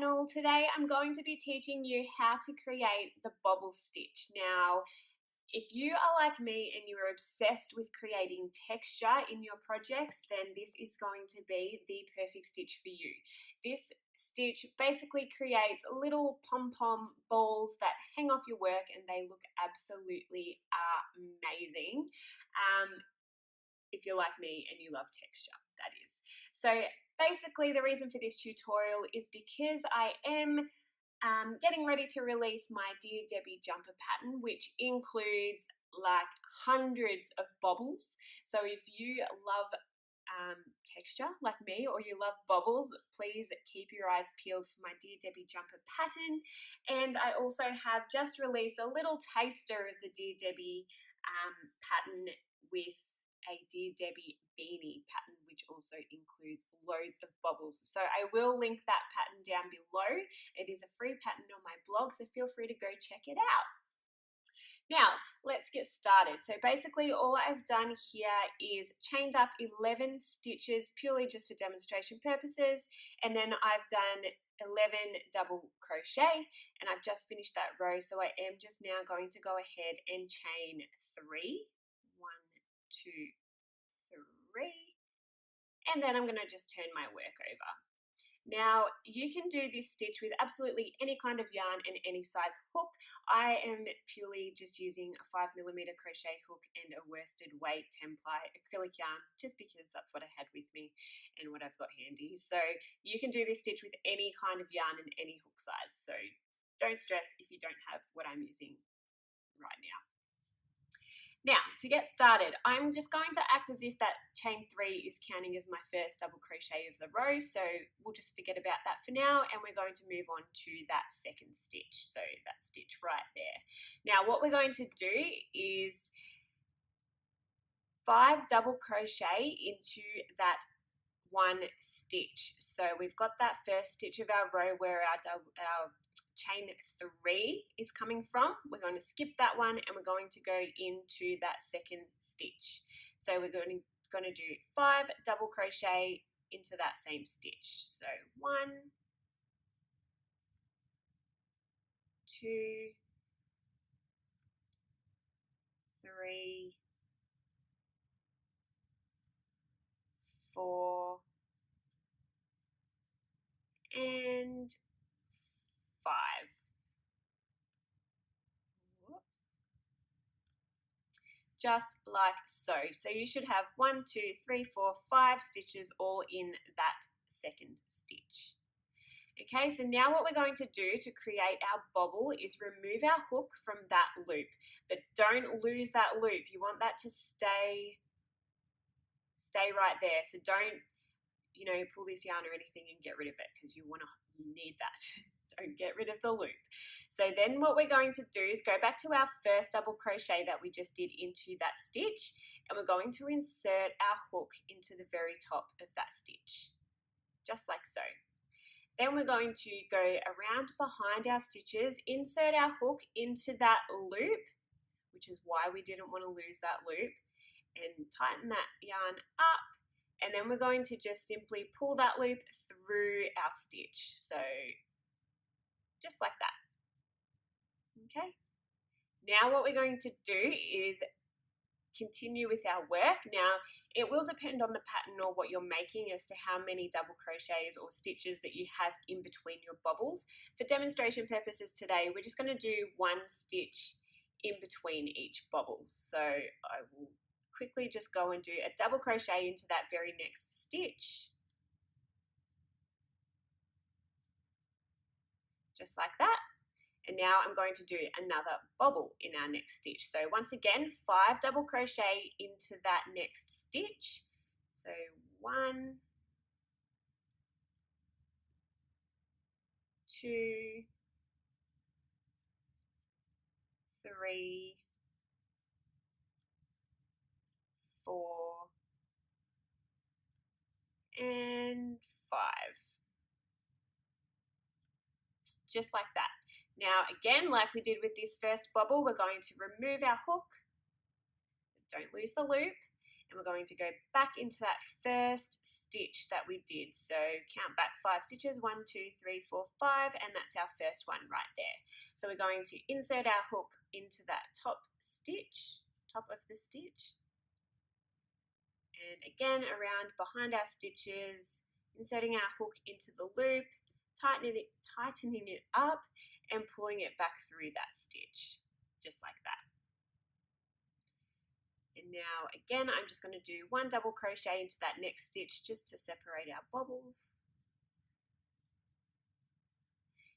channel. Today I'm going to be teaching you how to create the bobble stitch. Now, if you are like me and you are obsessed with creating texture in your projects, then this is going to be the perfect stitch for you. This stitch basically creates little pom-pom balls that hang off your work and they look absolutely amazing. If you're like me and you love texture, that is. So basically the reason for this tutorial is because I am getting ready to release my Dear Debbie jumper pattern, which includes like hundreds of bobbles. So if you love texture like me or you love bobbles, please keep your eyes peeled for my Dear Debbie jumper pattern. And I also have just released a little taster of the Dear Debbie pattern with a Dear Debbie beanie pattern, which also includes loads of bobbles. So I will link that pattern down below. It is a free pattern on my blog, so feel free to go check it out. Now, let's get started. So basically all I've done here is chained up 11 stitches purely just for demonstration purposes, and then I've done 11 double crochet, and I've just finished that row, so I am just now going to go ahead and chain 3. 1, 2, 3, and then I'm going to just turn my work over. Now you can do this stitch with absolutely any kind of yarn and any size hook. I am purely just using a 5mm crochet hook and a worsted weight 10-ply acrylic yarn, just because that's what I had with me and what I've got handy. So you can do this stitch with any kind of yarn and any hook size, so don't stress if you don't have what I'm using right now. Now, to get started, I'm just going to act as if that chain 3 is counting as my first double crochet of the row, so we'll just forget about that for now, and we're going to move on to that second stitch, so that stitch right there. Now, what we're going to do is 5 double crochet into that one stitch. So we've got that first stitch of our row where our chain 3 is coming from. We're going to skip that one and we're going to go into that second stitch. So we're going to do 5 double crochet into that same stitch. So 1, 2, 3, 4, and 5. Whoops. Just like so. So you should have 1, 2, 3, 4, 5 stitches all in that second stitch. Okay, so now what we're going to do to create our bobble is remove our hook from that loop, but don't lose that loop. You want that to stay right there. So don't, pull this yarn or anything and get rid of it, because you need that. Don't get rid of the loop. So then what we're going to do is go back to our first double crochet that we just did into that stitch, and we're going to insert our hook into the very top of that stitch, just like so. Then we're going to go around behind our stitches, insert our hook into that loop, which is why we didn't want to lose that loop, and tighten that yarn up. And then we're going to just simply pull that loop through our stitch. So just like that. Okay. Now what we're going to do is continue with our work. Now it will depend on the pattern or what you're making as to how many double crochets or stitches that you have in between your bobbles. For demonstration purposes today, we're just going to do 1 stitch in between each bobble. So I will quickly just go and do a double crochet into that very next stitch, just like that. And now I'm going to do another bobble in our next stitch. So once again, 5 double crochet into that next stitch. So 1, 2, 3, 4, and 5. Just like that. Now again, like we did with this first bobble, we're going to remove our hook, don't lose the loop, and we're going to go back into that first stitch that we did. So count back 5 stitches, 1, 2, 3, 4, 5, and that's our first one right there. So we're going to insert our hook into that top stitch, top of the stitch, and again around behind our stitches, inserting our hook into the loop, tightening it up and pulling it back through that stitch, just like that. And now again, I'm just going to do 1 double crochet into that next stitch just to separate our bobbles.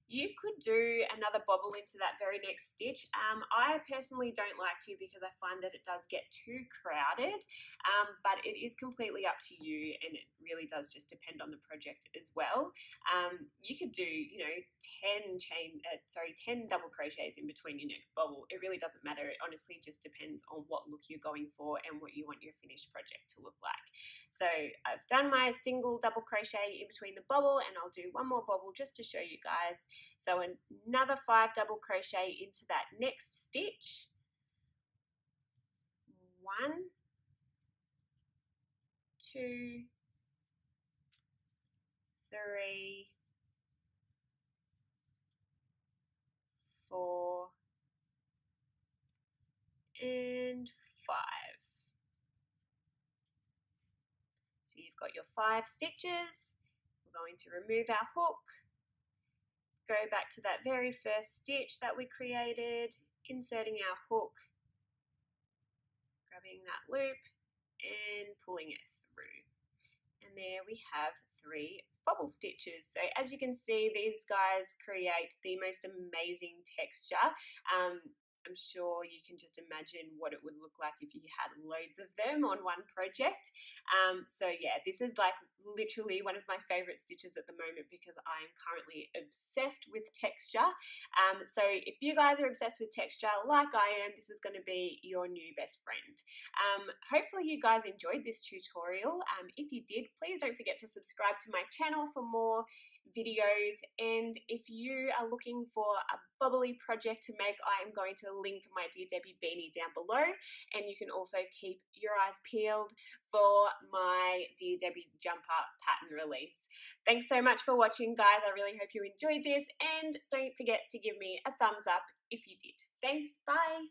You could do another bobble into that very next stitch. I personally don't like to because I find that it does get too crowded, but it is completely up to you, and it really does just depend on the project as well. You could do, 10 double crochets in between your next bobble. It really doesn't matter. It honestly just depends on what look you're going for and what you want your finished project to look like. So I've done my single double crochet in between the bobble, and I'll do one more bobble just to show you guys. So another 5 double crochet into that next stitch. 1, 2, 3, 4, and 5. So you've got your 5 stitches. We're going to remove our hook, go back to that very first stitch that we created, inserting our hook, grabbing that loop and pulling it through. And there we have 3 bobble stitches. So as you can see, these guys create the most amazing texture. I'm sure you can just imagine what it would look like if you had loads of them on one project. So yeah, this is like literally one of my favorite stitches at the moment because I am currently obsessed with texture. So if you guys are obsessed with texture like I am, this is going to be your new best friend. Hopefully you guys enjoyed this tutorial. If you did, please don't forget to subscribe to my channel for more videos, and if you are looking for a bubbly project to make, I am going to link my Dear Debbie beanie down below, and you can also keep your eyes peeled for my Dear Debbie jumper pattern release. Thanks so much for watching, guys. I really hope you enjoyed this, and don't forget to give me a thumbs up if you did. Thanks, bye.